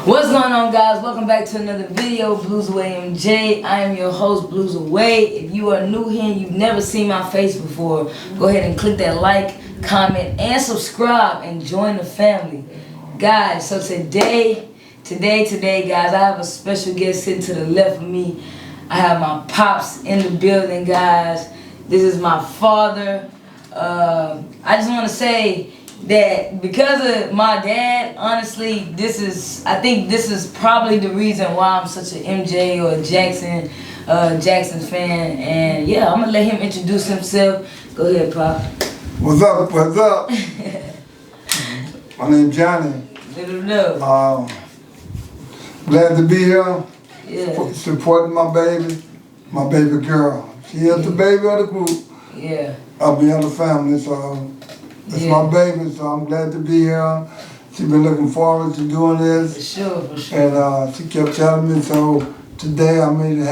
What's going on, guys? Welcome back to another video, Blues Away MJ. I am your host, Blues Away. If you are new here and you've never seen my face before, go ahead and click that like, comment, and subscribe and join the family. Guys, so today, guys, I have a special guest sitting to the left of me. I have my pops in the building, guys. This is my father. I just want to say that because of my dad, honestly, I think this is probably the reason why I'm such an MJ or Jackson fan. And yeah, I'm gonna let him introduce himself. Go ahead, Pop. What's up? What's up? My name's Johnny. Let him know. Glad to be here. Yeah. Supporting my baby girl. She is the baby of the group. Yeah. I'll be on the family, so it's my baby, so I'm glad to be here. She's been looking forward to doing this. For sure. And she kept telling me, so today I'm making it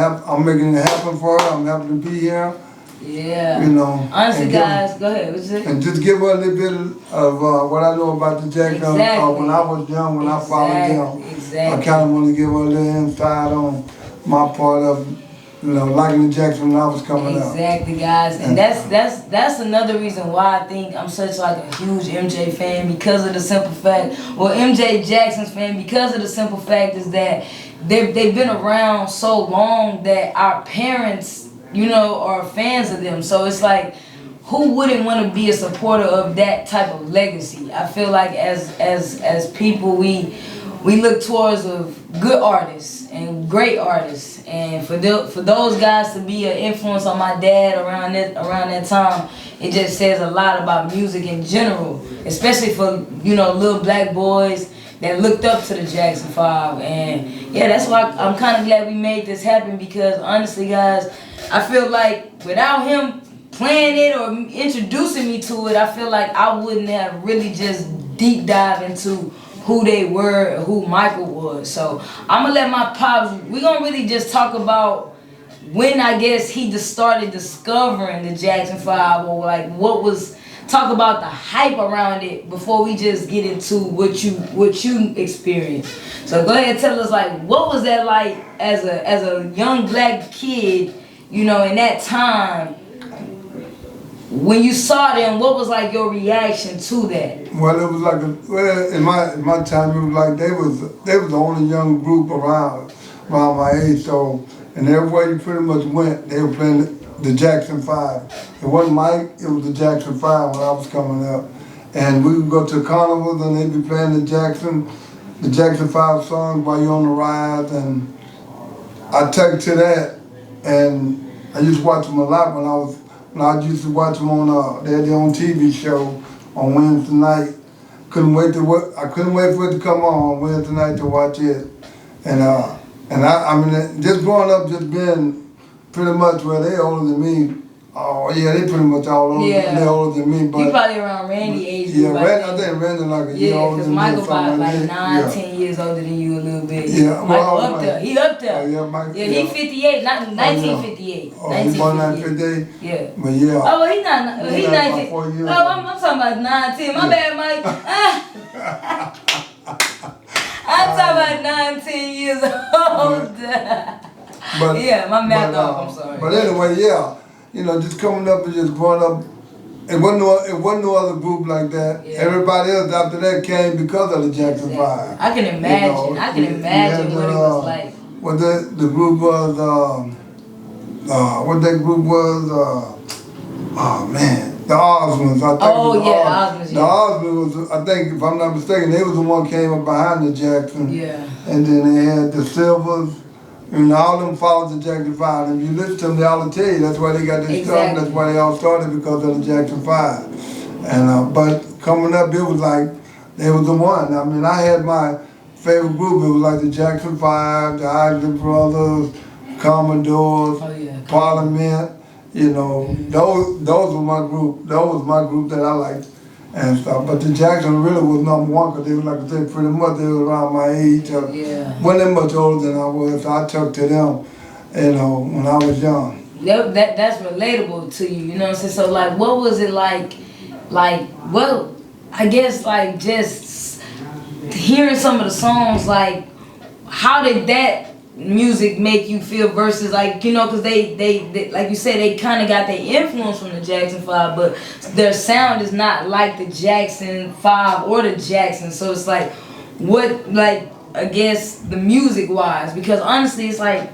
happen for her. I'm happy to be here. Yeah. You know. Honestly, guys, go ahead. What's it? And just give her a little bit of what I know about the Jackson. Exactly. When I was young, when I followed them, Exactly. I kind of want to give her a little insight on my part of, liking the Jackson when I was coming up. Exactly, guys, and that's another reason why I think I'm such like a huge MJ fan, because of the simple fact, well, MJ Jackson's fan, because of the simple fact is that they've been around so long that our parents, are fans of them. So it's like, who wouldn't want to be a supporter of that type of legacy? I feel like as people, we look towards of good artists and great artists, and for those guys to be an influence on my dad around that time, it just says a lot about music in general, especially for little black boys that looked up to the Jackson 5. And yeah, that's why I'm kind of glad we made this happen, because honestly, guys, I feel like without him playing it or introducing me to it, I feel like I wouldn't have really just deep dive into who they were, who Michael was. So I'm gonna let my pops, we're gonna really just talk about when I guess he just started discovering the Jackson 5, or like talk about the hype around it before we just get into what you experienced. So go ahead and tell us, like, what was that like as a young black kid, in that time, when you saw them, what was like your reaction to that? Well, it was like in my time, it was like they was the only young group around my age. So, and everywhere you pretty much went, they were playing the Jackson 5. It wasn't Mike, it was the Jackson 5 when I was coming up. And we would go to carnivals and they'd be playing the Jackson 5 songs while you're on the ride. And I took to that, and I used to watch them a lot when I used to watch them on they had their own TV show on Wednesday night. I couldn't wait for it to come on Wednesday night to watch it. And I mean, just growing up, just being pretty much where they older than me. Oh yeah, they pretty much all older. Yeah. They older than me. But you probably around Randy age. Yeah, I think Randy like a year older than me. Yeah, because Michael probably like 9, 10 years older than you a little bit. Yeah, Michael up there. He up there. Oh, yeah, Mike, he 58, not 1958. Oh, he born 1958? Yeah. But yeah. Oh, well, he's 19. Oh, I'm talking about 19. My bad, Mike. I'm talking about 19 years old. But yeah, my math off, I'm sorry. But anyway, yeah, just coming up and just growing up, it wasn't no other group like that. Yeah. Everybody else after that came because of the Jackson 5. I can imagine. I can imagine what it was like. What the group was, what that group was, oh man, the Osmonds. I think Osmonds. The Osmonds was, I think, if I'm not mistaken, they was the one came up behind the Jackson. Yeah. And then they had the Silvers. All of them followed the Jackson 5. And if you listen to them, they all tell you that's why they got this stuff. That's why they all started, because of the Jackson 5. And but coming up, it was like they was the one. I mean, I had my favorite group. It was like the Jackson 5, the Isley Brothers, Commodores, Parliament. Those were my group. Those was my group that I liked and stuff. But the Jackson really was number one, because they were, like I said, pretty much they were around my age. Wasn't much older than I was, so I took to them, when I was young. That's relatable to you, you know what I'm saying? So like, what was it like, well, I guess like just hearing some of the songs, like how did that music make you feel versus like, you know, because they like you said, they kind of got their influence from the Jackson 5, but their sound is not like the Jackson 5 or the Jackson. So it's like, what, like, I guess the music wise, because honestly it's like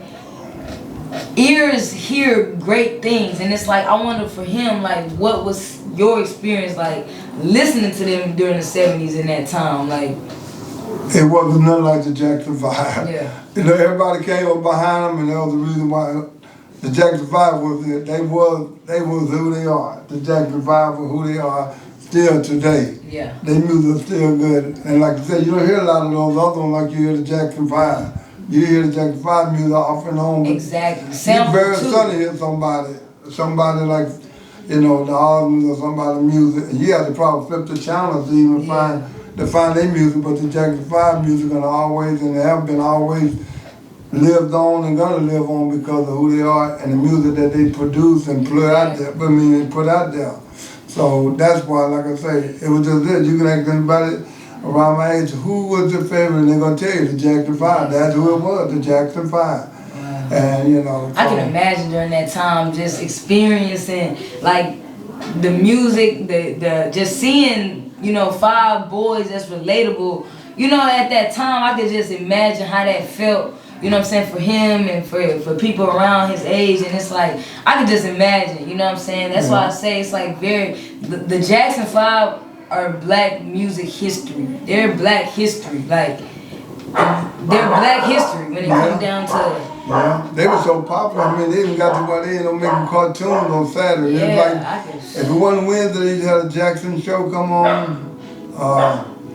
ears hear great things, and it's like I wonder for him, like, what was your experience like listening to them during the 70s in that time? Like, it wasn't nothing like the Jackson 5. Yeah. You know, everybody came up behind them, and that was the reason why the Jackson 5 was it. They was who they are. The Jackson 5 were who they are still today. Yeah. Their music is still good. And like I said, you don't hear a lot of those other ones like you hear the Jackson 5. You hear the Jackson 5 music off and on. Exactly. It's very funny to hear somebody like, you know, the albums or somebody's music. And you have to probably flip the channels to even find their music, but the Jackson 5 music gonna always, and they have been always, lived on and gonna live on because of who they are and the music that they produce and put out there. They put out there. So that's why, like I say, it was just this. You can ask anybody around my age, who was your favorite, and they're gonna tell you the Jackson 5. That's who it was, the Jackson 5. Wow. And you know, I can imagine during that time just experiencing like the music, the just seeing, you know, 5 boys that's relatable. You know, at that time, I could just imagine how that felt, you know what I'm saying, for him and for people around his age. And it's like, I could just imagine, you know what I'm saying? That's why I say it's like the Jackson 5 are black music history. They're black history. Like, they're black history when it comes down to... Yeah, they were so popular. I mean, they even got to where they ended up making cartoons on Saturday. Yeah, it's like, if it wasn't Wednesday, they had a Jackson show come on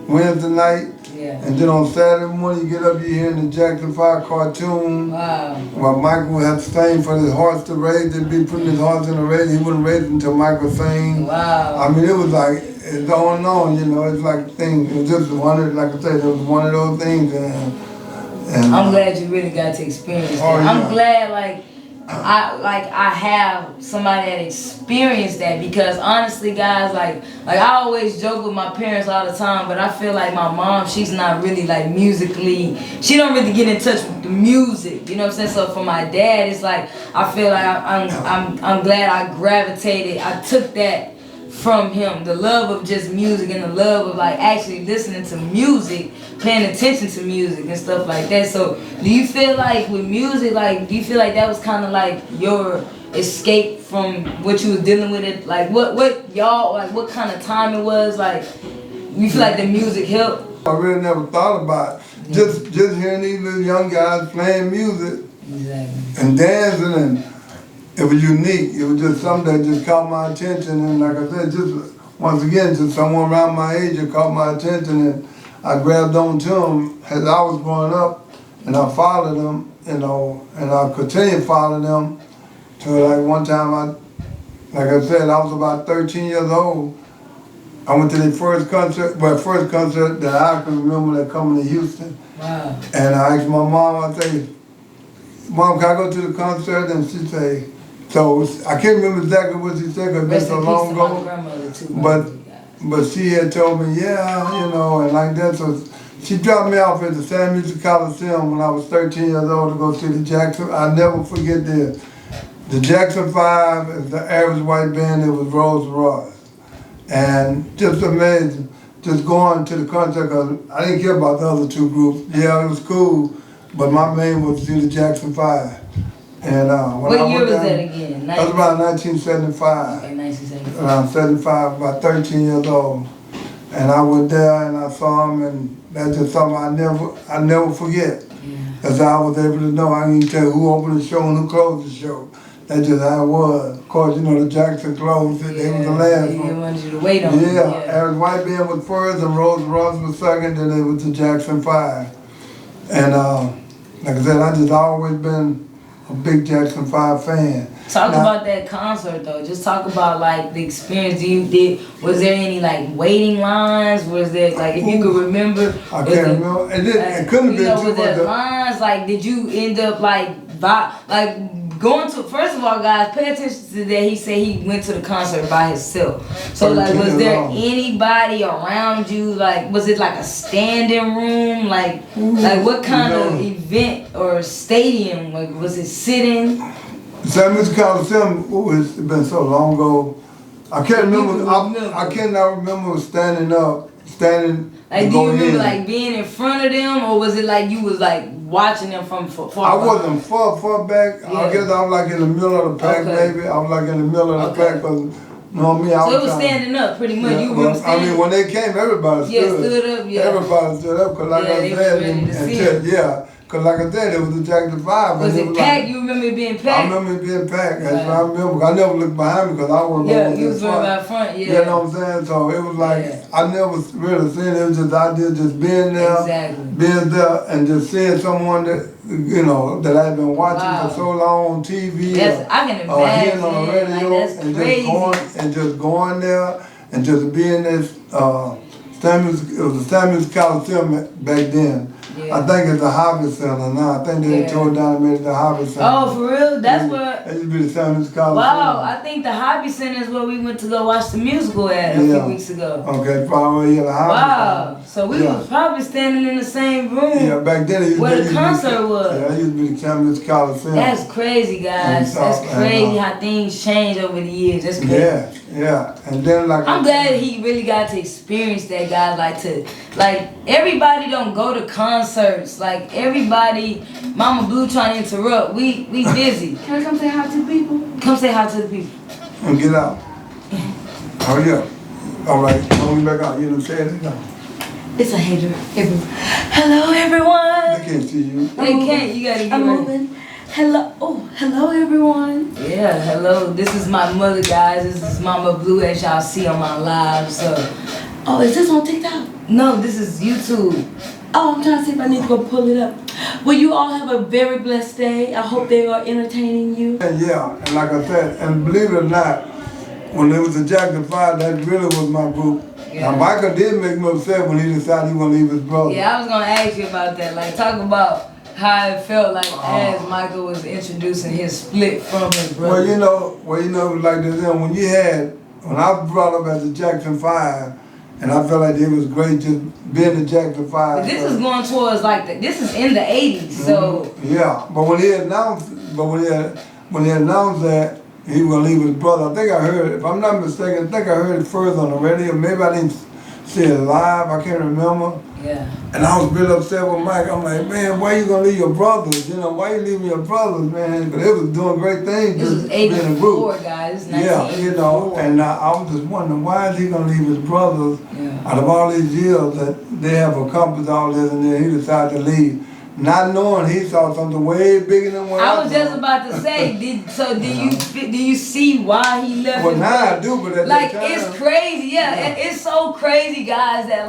Wednesday night. Yeah. And then on Saturday morning, you get up, you hear the Jackson 5 cartoon. Wow. While Michael had to sing for his horse to raise. They'd be putting his horse in the race. He wouldn't raise it until Michael sang. Wow. I mean, it was like, it's on and on, you know. It's like things. It was just like I said, it was one of those things. And I'm glad you really got to experience that. I'm glad, like I have somebody that experienced that, because honestly, guys, like I always joke with my parents all the time, but I feel like my mom, she's not really like musically, she don't really get in touch with the music, you know what I'm saying? So for my dad, it's like I feel like I'm glad I gravitated, I took that from him, the love of just music and the love of like actually listening to music, paying attention to music and stuff like that. So do you feel like with music, like do you feel like that was kind of like your escape from what you was dealing with it? Like what y'all, like what kind of time it was? Like you feel like the music helped? I really never thought about it. Just hearing these little young guys playing music and dancing, and it was unique. It was just something that just caught my attention, and like I said, just once again, just someone around my age that caught my attention, and I grabbed on to them as I was growing up, and I followed them, you know, and I continued following them till like one time like I said, I was about 13 years old. I went to their first concert that I can remember, that coming to Houston. Wow. And I asked my mom, I say, Mom, can I go to the concert? And she say, so I can't remember exactly what she said because it's been so long ago. But she had told me, yeah, you know, and like that. So she dropped me off at the San Music Coliseum when I was 13 years old to go see the Jackson. I'll never forget this. The Jackson 5 is the average white band. It was Rolls Royce. And just amazing, just going to the concert, because I didn't care about the other two groups. Yeah, it was cool, but my main was to see the Jackson 5. And when what year was that again? That was about 1975. Okay, 1975. Around 75, about 13 years old. And I went there and I saw him, and that's just something I never forget. Because I was able to know, I didn't tell you who opened the show and who closed the show. That's just how it was. Of course, you know, the Jackson closed, they was the last one. They wanted you to wait on them. Average White Band was first, and Rolls Royce was second, then it was the Jackson 5. And like I said, I just always been a big Jackson 5 fan. Talk about that concert though. Just talk about like the experience was there any like waiting lines? Was there like, if you could remember? I can't remember. It couldn't have been too was there much. Lines, like did you end up like first of all, guys, pay attention to that. He said he went to the concert by himself. So like, was there anybody around you? Like, was it like a standing room? Like what kind of event or stadium? Like, was it sitting? St. Louis Coliseum, it's been so long ago. I can't remember. I cannot remember standing up. Like, do you remember like being in front of them, or was it like you was like watching them from far? I wasn't far back. Yeah. I guess I was like in the middle of the pack, maybe. I was like in the middle of the pack, but you know what I mean. So it was standing up, pretty much. Yeah, you were standing. I mean, when they came, everybody stood up. Yeah, everybody stood up, cause like I said, cause like I said, it was the Jackson 5. Was it packed? You remember it being packed? I remember it being packed. That's what I remember. I never looked behind me because I was you was right by front. Yeah. You know what I'm saying? So it was like I never really seen it. It was just idea just being there, being there, and just seeing someone that that I've been watching for so long on TV, I can imagine. Hearing on the radio, like, just going there and just being this. It was the Samuels Coliseum back then. Yeah. I think it's the Hobby Center now. I think they tore down and made it the Hobby Center. Oh, for real? That's what... It used to be the Samuels Coliseum. Wow, I think the Hobby Center is where we went to go watch the musical at a few weeks ago. Okay, probably the Hobby Center. So we was probably standing in the same room. Yeah, back then it used where the concert was. Yeah, it used to be the Samuels Coliseum. That's crazy, guys. That's crazy how things change over the years. That's crazy. Yeah. And then like... I'm glad he really got to experience that, guys. Like everybody don't go to concerts. Like everybody, Mama Blue trying to interrupt. We busy. Can I come say hi to the people? Come say hi to the people. And get out. Hurry up. All right, come back out. You know what I'm saying? It's a hater. Hello, everyone. They can't see you. They can't. You gotta get I'm moving. Hello. Oh, hello, everyone. Yeah, hello. This is my mother, guys. This is Mama Blue, as y'all see on my live. So, is this on TikTok? No, this is YouTube. Oh, I'm trying to see if I need to go pull it up. Well, you all have a very blessed day. I hope they are entertaining you. Yeah, and like I said, and believe it or not, when it was the Jackson 5, that really was my group. Yeah. Now, Michael did make me upset when he decided he wanted to leave his brother. Yeah, I was going to ask you about that. Like, talk about how it felt like as Michael was introducing his split from his brother. Well, you know, like this, when I was brought up as the Jackson 5, and I felt like it was great just being the Jackson 5. But this is going towards this is in the 80s, so. Yeah, but when he announced that he was gonna leave his brother, I think I heard, if I'm not mistaken, I heard it first on the radio. Maybe I didn't see it live, I can't remember. Yeah. And I was really upset with Mike. I'm like, man, why you gonna leave your brothers? Why you leaving your brothers, man? But they was doing great things. This was 84, guys. 1984. And I was just wondering, why is he gonna leave his brothers out of all these years that they have accomplished all this, and then he decided to leave, not knowing he saw something way bigger than what I was just about to say. Do you see why he left? Well, now I do, but at that time, it's crazy. Yeah, it's so crazy, guys. That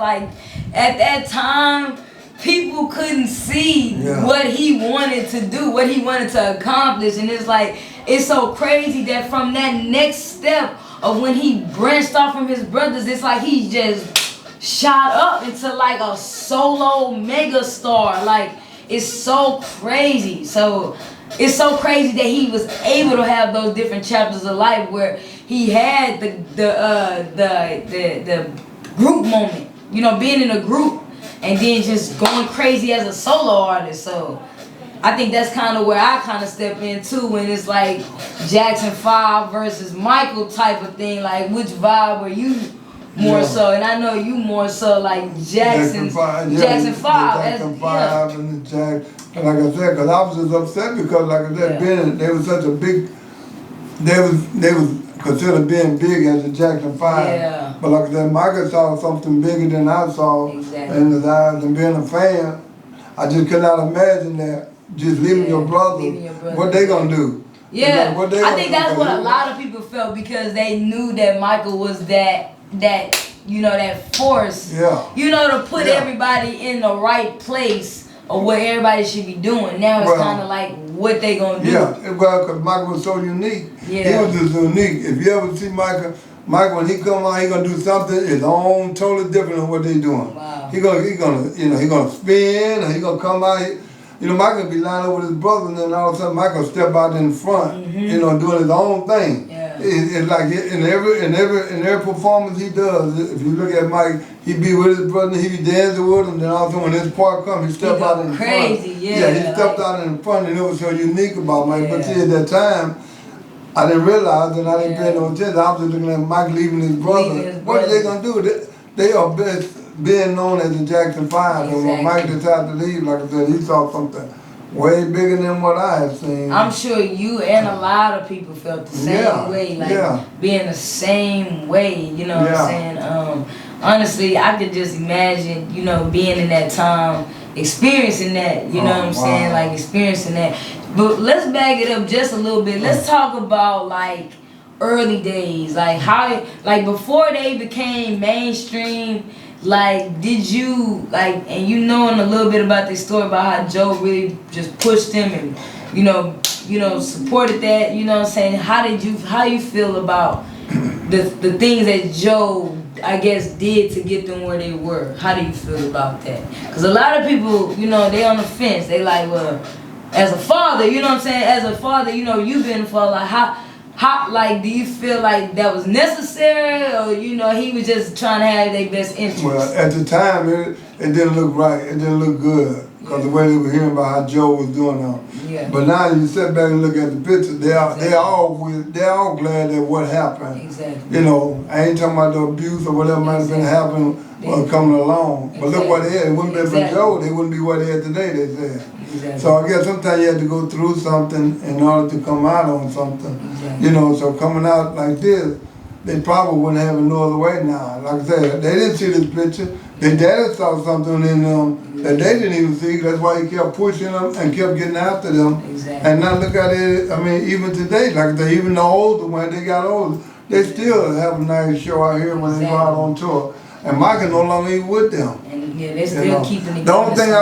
at that time, people couldn't see what he wanted to do, what he wanted to accomplish, and it's so crazy that from that next step of when he branched off from his brothers, it's like he just shot up into a solo mega star. It's so crazy. So it's so crazy that he was able to have those different chapters of life where he had the group moment, being in a group and then just going crazy as a solo artist. So I think that's kind of where I kind of step in too, when it's like Jackson 5 versus Michael type of thing. Like, which vibe were you more so? And I know you more so like Jackson 5. Jackson 5 and the Jack. And like I said, because I was just upset because, like I said, they was such a big. They was considered being big as the Jackson 5. Yeah. But like I said, Michael saw something bigger than I saw in his eyes, and being a fan, I just could not imagine that. Just leaving your brother, what they gonna do? Yeah, I think that's what a lot of people felt, because they knew that Michael was that force, to put everybody in the right place of what everybody should be doing. Now it's kind of like what they gonna do. Yeah, well, because Michael was so unique. Yeah. He was just unique. If you ever see Michael, when he come out, he gonna do something his own, totally different than what they doing. Wow. He gonna spin, or he gonna come out. you know, Michael be lying up with his brother, and then all of a sudden Michael step out in front, you know, doing his own thing. Yeah. It's like in every performance he does. If you look at Mike, he be with his brother, he be dancing with him. Then all of a sudden when his part comes, he step out in crazy, front. yeah. He stepped out in front, and it was so unique about Mike. But Yeah. see, at that time, I didn't realize, and I didn't pay no attention. I was just looking at Mike leaving his brother. What are they gonna do? They are best being known as the Jackson 5. And when Mike decided to leave, like I said, he saw something way bigger than what I had seen. I'm sure you and a lot of people felt the same way, like being the same way, you know what I'm saying? Honestly, I could just imagine, you know, being in that time, experiencing that, you know what I'm saying? Like experiencing that. But let's back it up just a little bit. Let's talk about like early days, like how, like before they became mainstream. Like, did you, like, and you knowing a little bit about this story about how Joe really just pushed him and, you know, supported that, you know what I'm saying? How you feel about the things that Joe, I guess, did to get them where they were? How do you feel about that? Because a lot of people, you know, they on the fence. They like, well, as a father, you know what I'm saying? As a father, you know, you've been for like, how, like, do you feel like that was necessary, or you know he was just trying to have their best interest? Well, at the time it didn't look right. It didn't look good because the way they were hearing about how Joe was doing them. Yeah. But now you sit back and look at the picture. They're all glad that what happened. Exactly. You know, I ain't talking about the abuse or whatever might have been happening or coming along. But look what they had. It wouldn't have been for Joe. They wouldn't be what they had today. They said. Exactly. So I guess sometimes you have to go through something in order to come out on something. Exactly. You know, so coming out like this, they probably wouldn't have it no other way now. Like I said, they didn't see this picture. Their daddy saw something in them that they didn't even see. That's why he kept pushing them and kept getting after them. Exactly. And now look at it, I mean, even today, like I said, even the older, when they got older, they still have a nice show out here when they go out on tour. And Michael no longer even with them. And yeah, they still keeping it. The only thing I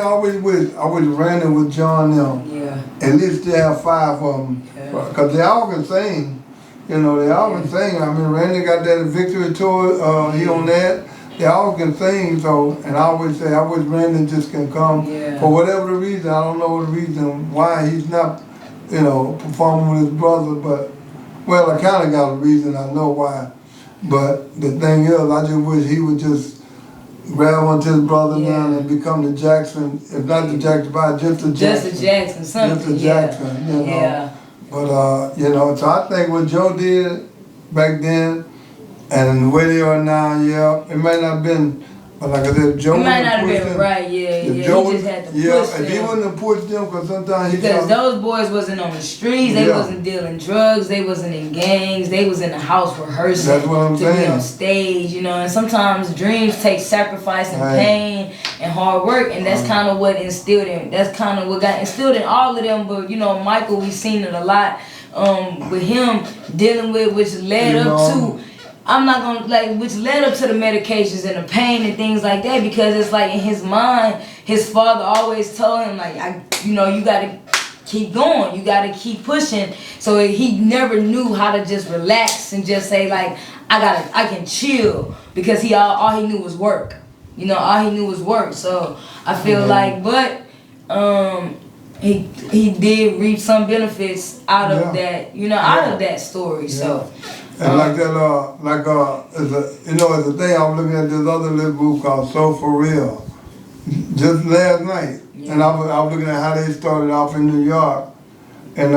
always wish, I wish Randy with John them. Yeah. At least they have 5 of them. Because they all can sing. You know, they all can sing. I mean, Randy got that victory tour, he on that. They all can sing, so, and I always say, I wish Randy just can come. Yeah. For whatever the reason, I don't know the reason why he's not, you know, performing with his brother, but, well, I kind of got a reason, I know why. But the thing is, I just wish he would just grab onto his brother now and become the Jackson, if not the Jackson 5, just the Jackson. Just a Jackson, something. Just a Jackson, you know. Yeah. But, you know, so I think what Joe did back then and the way they are now, it might not have been, but like I said, Joe it might not have been right, he just had to push them. If he wouldn't have pushed them, because sometimes because those boys wasn't on the streets, they wasn't dealing drugs, they wasn't in gangs, they was in the house rehearsing. That's what I'm saying. To be on stage, you know, and sometimes dreams take sacrifice and pain and hard work, and that's kind of what instilled in, that's kind of what got instilled in all of them. But, you know, Michael, we've seen it a lot with him dealing with, which led up to, I'm not gonna, like, which led up to the medications and the pain and things like that, because it's like in his mind, his father always told him, like, you know, you gotta keep going, you gotta keep pushing. So he never knew how to just relax and just say, like, I can chill, because all he knew was work. You know, all he knew was work. So I feel like, but he did reap some benefits out of that, you know, out of that story. So. And like that, as a thing, I was looking at this other little book called So For Real, just last night. And I was looking at how they started off in New York. And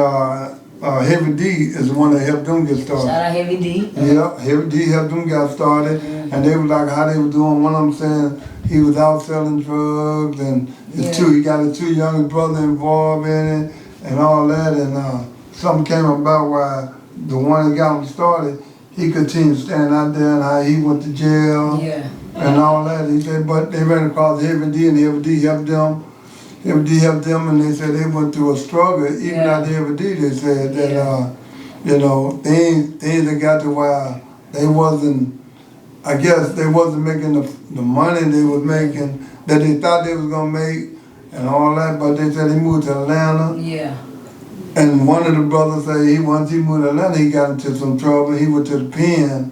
Heavy D is the one that helped them get started. Shout out Heavy D. Yeah, Heavy D helped them get started. And they were like how they were doing. One of them saying he was out selling drugs, and he got his 2 younger brothers involved in it and all that. And something came about why the one that got him started, he continued standing out there and how he went to jail and all that. He said, but they ran across Heavy D, and Heavy D helped them. Heavy D helped them, and they said they went through a struggle. Even after Heavy D, they said that, you know, things that got to where they wasn't, I guess they wasn't making the money they was making that they thought they was going to make and all that, but they said he moved to Atlanta. Yeah. And one of the brothers said once he moved to Atlanta, he got into some trouble. He went to the pen,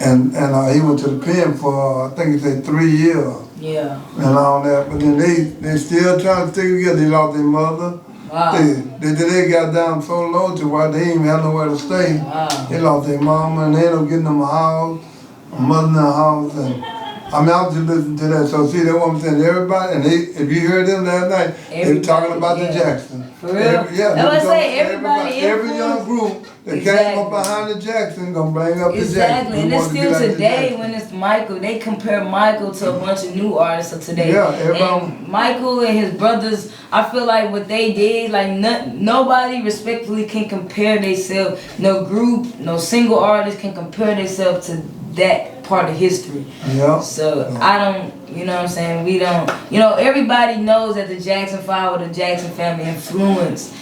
and he went to the pen for, I think he said 3 years. Yeah. and all that. But then they still trying to stick together. They lost their mother. Wow. They got down so low to where they didn't even have nowhere to stay. Wow. They lost their mama and they ended up getting them a house, a mother in a house, and I mean I was just listening to that. So see, that's what I'm saying. Everybody, and if you heard them last night, they were talking about the Jacksons. For real? Yeah. I would say everybody every young group that came up behind the Jackson gonna bring up the Jackson. Exactly, and it's still today when it's Michael, they compare Michael to a bunch of new artists of today. Yeah, everybody. And Michael and his brothers, I feel like what they did, like nobody respectfully can compare themselves. No group, no single artist can compare themselves to that part of history. Yeah. So I don't, you know what I'm saying? We don't, you know, everybody knows that the Jackson 5 or the Jackson family influenced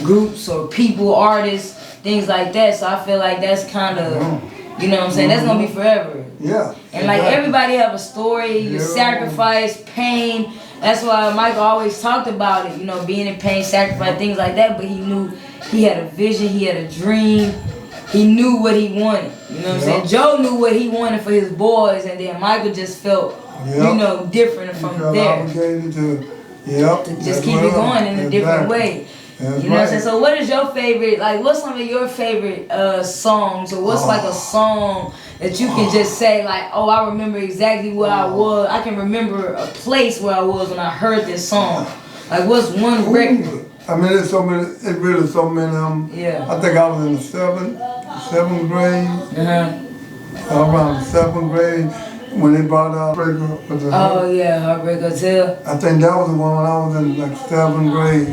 groups or people, artists, things like that. So I feel like that's kind of, you know what I'm saying? That's gonna be forever. Yeah. And like everybody have a story, you sacrifice, pain. That's why Michael always talked about it, you know, being in pain, sacrifice, things like that. But he knew he had a vision, he had a dream. He knew what he wanted, you know what I'm saying? Joe knew what he wanted for his boys, and then Michael just felt, you know, different from there. Obligated to just keep it going in a different way. You know what I'm saying? So what is your favorite, like what's some of your favorite songs, or what's like a song that you can just say like, oh, I remember exactly where I was. I can remember a place where I was when I heard this song. Like what's one record? I mean, there's so many, it's really so many of them. Yeah. I think I was in the seventh grade, around the 7th grade, when they brought out Heartbreak. Oh yeah, Heartbreak Hotel. I think that was the one when I was in like 7th grade,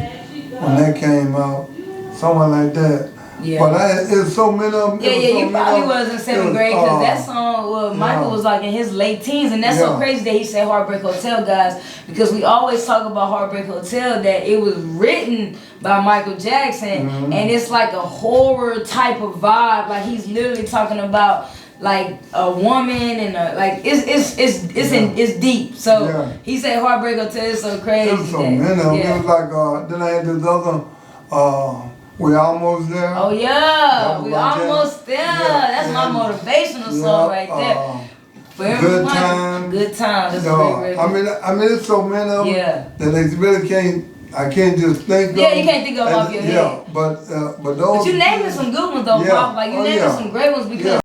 when that came out, somewhere like that. Yeah. But it's so many of them. Yeah, you probably was in 7th grade because that song, well, Michael was like in his late teens, and that's so crazy that he said Heartbreak Hotel, guys, because we always talk about Heartbreak Hotel, that it was written by Michael Jackson, and it's like a horror type of vibe. Like he's literally talking about like a woman and like it's deep. So he said Heartbreak Hotel is so crazy. It was so many of them. It was like then I had this other. We almost there. Oh yeah, we almost there. That's my motivational song right there. For everyone, good time. That's a great record. I mean, it's so many of them that they really can't. I can't just think of. Yeah, you can't think of them off your head. But those. But you naming some good ones though, Pop. Like you naming some great ones because